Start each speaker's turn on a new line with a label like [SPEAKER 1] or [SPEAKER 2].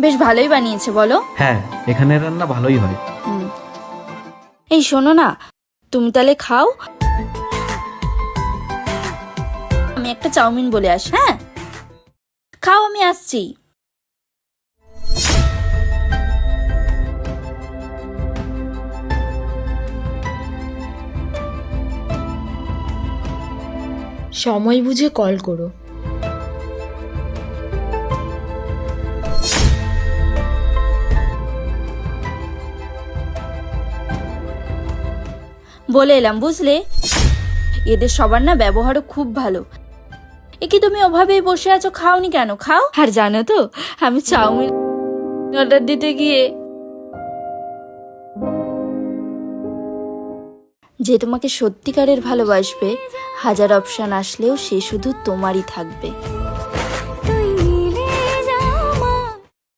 [SPEAKER 1] বেশ ভালোই বানিয়েছে বলো।
[SPEAKER 2] হ্যাঁ, এখানের রান্না ভালোই হয়।
[SPEAKER 1] এই শোনো না, তুমি তাহলে খাও, আমি একটা চাউমিন বলে আসি। হ্যাঁ খাও, আমি আসছি।
[SPEAKER 3] সময় বুঝে কল করো।
[SPEAKER 1] বলে এলাম বুঝলে, এদের সবার না ব্যবহারও খুব ভালো। এ কি তুমি ওভাবেই বসে আছো, খাওনি কেন? খাও। আর জানো তো, আমি চাউমিন অর্ডার দিতে গিয়ে যে তোমাকে সত্যিকারের ভালোবাসবে, হাজার অপশন আসলেও সে শুধু তোমারই থাকবে।